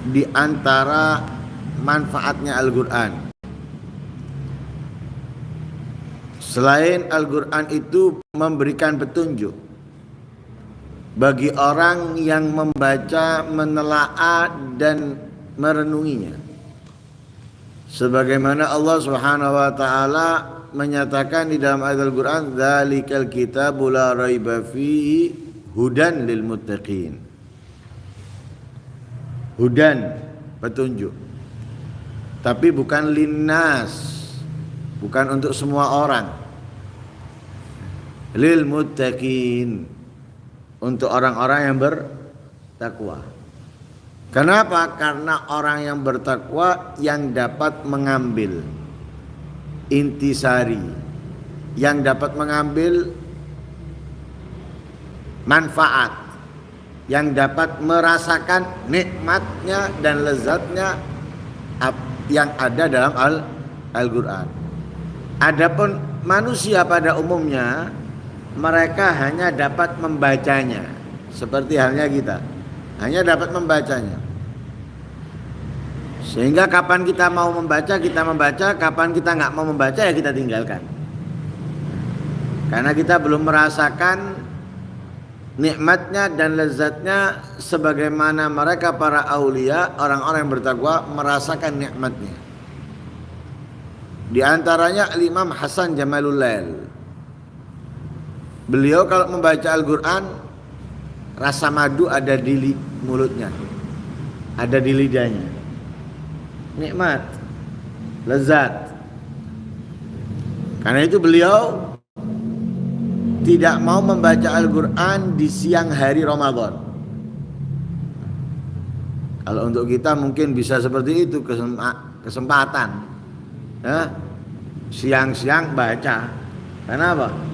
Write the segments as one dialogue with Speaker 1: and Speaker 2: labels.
Speaker 1: di antara manfaatnya Al-Quran. Selain Al-Quran itu memberikan petunjuk bagi orang yang membaca, menelaah dan merenunginya. Sebagaimana Allah Subhanahu wa taala menyatakan di dalam ayat Al-Quran, "Dzalikal kitabu la raiba fihi hudan lil muttaqin." Hudan, petunjuk. Tapi bukan linnas, bukan untuk semua orang. Lil muttaqin, untuk orang-orang yang bertakwa. Kenapa? Karena orang yang bertakwa yang dapat mengambil intisari, yang dapat mengambil manfaat, yang dapat merasakan nikmatnya dan lezatnya yang ada dalam Al-Quran. Adapun manusia pada umumnya, mereka hanya dapat membacanya, seperti halnya kita, hanya dapat membacanya. Sehingga kapan kita mau membaca, kita membaca. Kapan kita nggak mau membaca, ya kita tinggalkan. Karena kita belum merasakan nikmatnya dan lezatnya sebagaimana mereka para aulia, orang-orang yang bertakwa merasakan nikmatnya. Di antaranya Imam Hasan Jamalul Lail. Beliau kalau membaca Al-Quran, rasa madu ada di mulutnya, ada di lidahnya. Nikmat, lezat. Karena itu beliau tidak mau membaca Al-Quran di siang hari Ramadan. Kalau untuk kita mungkin bisa seperti itu, kesempatan ya, siang-siang baca. Kenapa?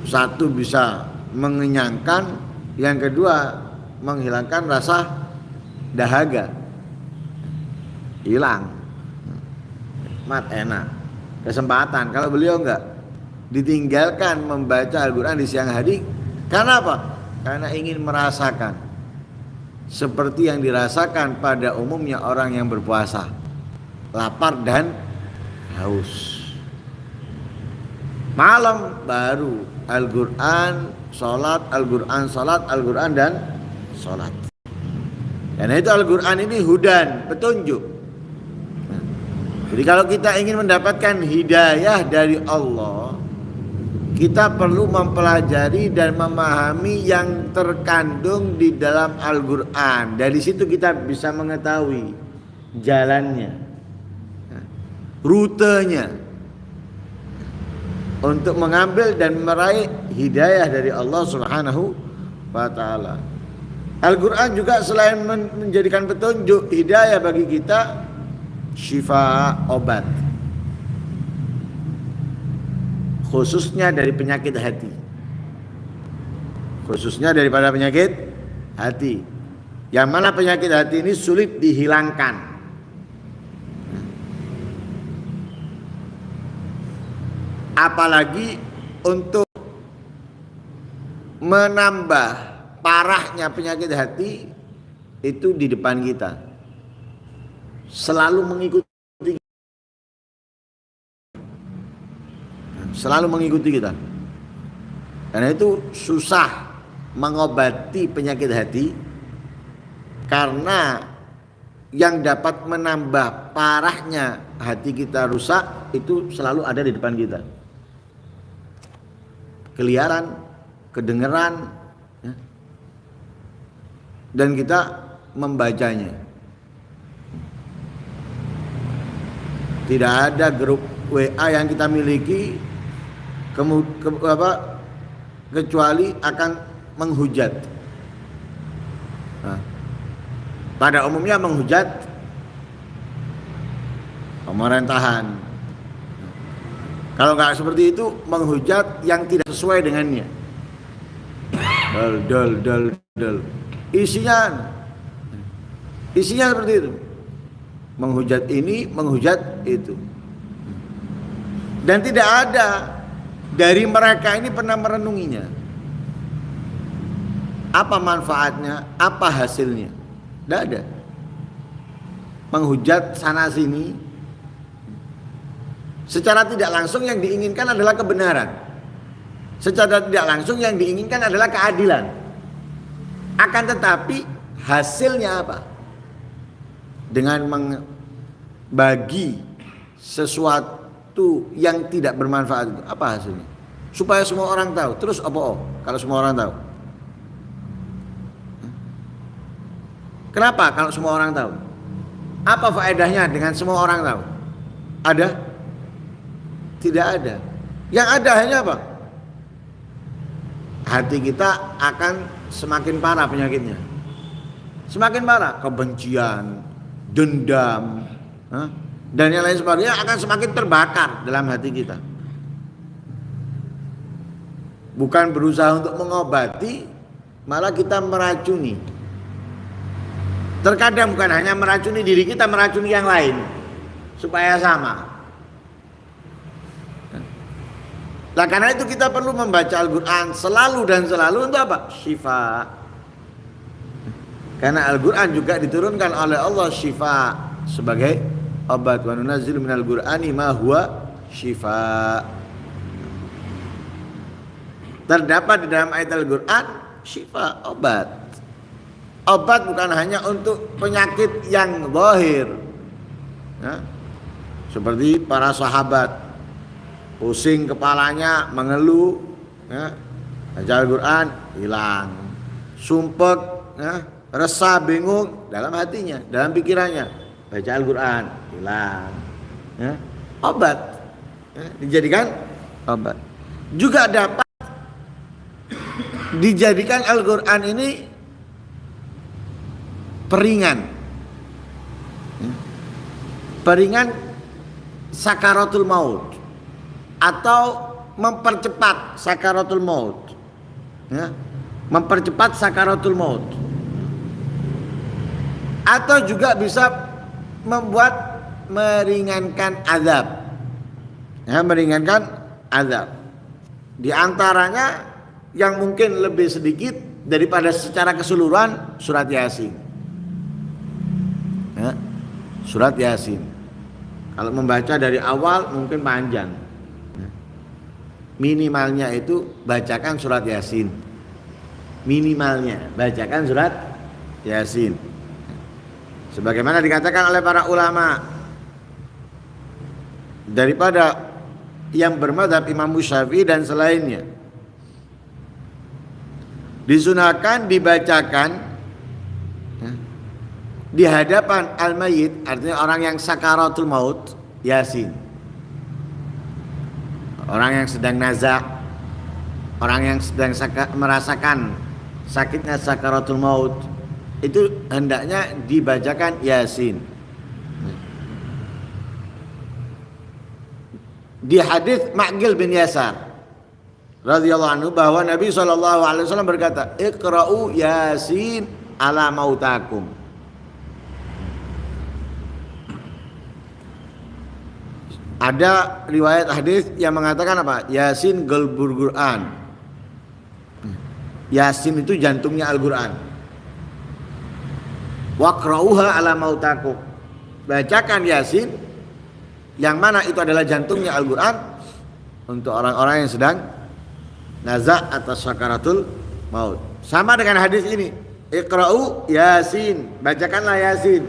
Speaker 1: Satu bisa mengenyangkan, yang kedua menghilangkan rasa dahaga, hilang, nikmat, enak, kesempatan. Kalau beliau enggak, ditinggalkan membaca Al-Quran di siang hari. Karena apa? Karena ingin merasakan seperti yang dirasakan pada umumnya orang yang berpuasa, lapar dan haus. Malam baru Al-Quran, sholat, Al-Quran, sholat, Al-Quran dan sholat. Karena itu Al-Quran ini hudan, petunjuk. Jadi kalau kita ingin mendapatkan hidayah dari Allah, kita perlu mempelajari dan memahami yang terkandung di dalam Al-Quran. Dari situ kita bisa mengetahui jalannya, rutenya, untuk mengambil dan meraih hidayah dari Allah Subhanahu wa ta'ala. Al-Quran juga selain menjadikan petunjuk, hidayah bagi kita, syifa, obat, khususnya dari penyakit hati, khususnya daripada penyakit hati, yang mana penyakit hati ini sulit dihilangkan. Apalagi untuk menambah parahnya penyakit hati itu di depan kita, selalu mengikuti kita. Karena itu susah mengobati penyakit hati, karena yang dapat menambah parahnya hati kita rusak itu selalu ada di depan kita. Keliaran, kedengeran, ya, dan kita membacanya. Tidak ada grup WA yang kita miliki kecuali akan menghujat. Nah, pada umumnya menghujat pemerintahan. Kalau nggak seperti itu, menghujat yang tidak sesuai dengannya. Dal. Isinya seperti itu. Menghujat ini, menghujat itu. Dan tidak ada dari mereka ini pernah merenunginya. Apa manfaatnya? Apa hasilnya? Tidak ada. menghujat sana sini, secara tidak langsung yang diinginkan adalah kebenaran. Secara tidak langsung yang diinginkan adalah keadilan. Akan tetapi hasilnya apa? Dengan membagi sesuatu yang tidak bermanfaat itu, apa hasilnya? Supaya semua orang tahu. Terus apa? Kalau semua orang tahu? Kenapa kalau semua orang tahu? Apa faedahnya dengan semua orang tahu? Ada? Tidak ada. Yang ada hanya apa? Hati kita akan semakin parah penyakitnya. Semakin parah. Kebencian, dendam, dan yang lain sebagainya akan semakin terbakar dalam hati kita. Bukan berusaha untuk mengobati, malah kita meracuni. Terkadang bukan hanya meracuni diri kita, meracuni yang lain supaya sama. Nah, karena itu kita perlu membaca Al-Quran selalu dan selalu untuk apa? Syifa. Karena Al-Quran juga diturunkan oleh Allah syifa, sebagai obat. Wa nunazzilu minal Qur'ani ma huwa syifa. Terdapat di dalam ayat Al-Quran syifa, obat. Obat bukan hanya untuk penyakit yang zahir, ya, seperti para sahabat pusing kepalanya, mengeluh, ya, baca Al-Quran hilang. Sumpek, ya, resah, bingung dalam hatinya, dalam pikirannya, baca Al-Quran hilang, ya. Obat, ya, dijadikan obat. Juga dapat dijadikan Al-Quran ini peringan, peringan sakaratul maut, atau mempercepat sakaratul maut, ya, mempercepat sakaratul maut, atau juga bisa membuat meringankan azab, ya, meringankan azab. Di antaranya yang mungkin lebih sedikit daripada secara keseluruhan surat Yasin, ya, surat Yasin. Kalau membaca dari awal mungkin panjang, minimalnya itu bacakan surat Yasin. Minimalnya bacakan surat Yasin. Sebagaimana dikatakan oleh para ulama, daripada yang bermadzhab Imam Syafi'i dan selainnya, disunahkan dibacakan, ya, di hadapan al-mayyit, artinya orang yang sakaratul maut, Yasin. Orang yang sedang nazak, orang yang sedang merasakan sakitnya sakaratul maut, itu hendaknya dibacakan Yasin. Di hadis Ma'qil bin Yasar radhiyallahu anhu bahwa Nabi SAW berkata, Iqra'u Yasin ala mautakum. Ada riwayat hadis yang mengatakan apa? Yasin galbul Quran. Yasin itu jantungnya Al-Quran. Waqra'uha ala mautakum. Bacakan Yasin, yang mana itu adalah jantungnya Al-Quran, untuk orang-orang yang sedang nazak atas sakaratul maut. Sama dengan hadis ini, Iqra'u Yasin, bacakanlah Yasin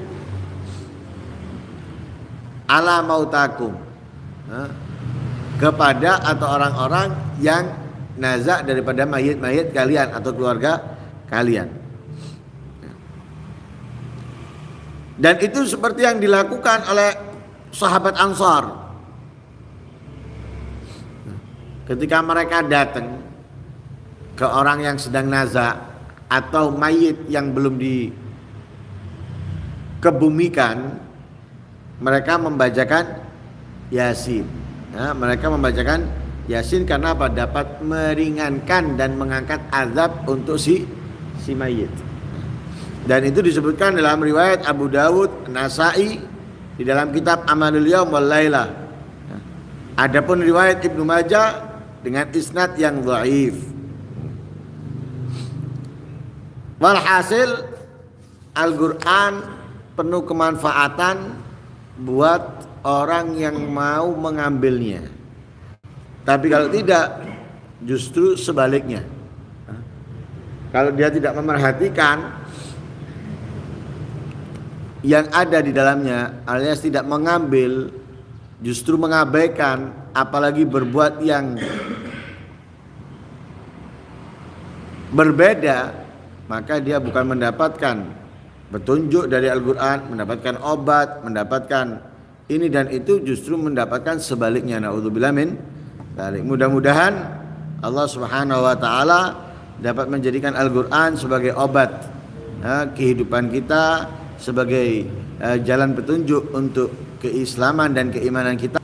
Speaker 1: ala mautakum, kepada atau orang-orang yang nazak daripada mayit-mayit kalian atau keluarga kalian. Dan itu seperti yang dilakukan oleh sahabat Ansar ketika mereka datang ke orang yang sedang nazak atau mayit yang belum dikebumikan. Mereka membacakan Yasin, ya, mereka membacakan Yasin karena apa? Dapat meringankan dan mengangkat azab untuk si mayit. Dan itu disebutkan dalam riwayat Abu Dawud, Nasa'i, di dalam kitab Amalul Yaum wal Lailah. Adapun riwayat Ibnu Majah dengan isnad yang dhaif. Walhasil Al-Quran penuh kemanfaatan buat orang yang mau mengambilnya. Tapi kalau tidak, justru sebaliknya. Kalau dia tidak memerhatikan yang ada di dalamnya, alias tidak mengambil, justru mengabaikan, apalagi berbuat yang berbeda, maka dia bukan mendapatkan petunjuk dari Al-Quran, mendapatkan obat, mendapatkan ini dan itu, justru mendapatkan sebaliknya. Na'udzubillah min dzalik. Mudah-mudahan Allah Subhanahu wa taala dapat menjadikan Al-Quran sebagai obat kehidupan kita, sebagai jalan petunjuk untuk keislaman dan keimanan kita.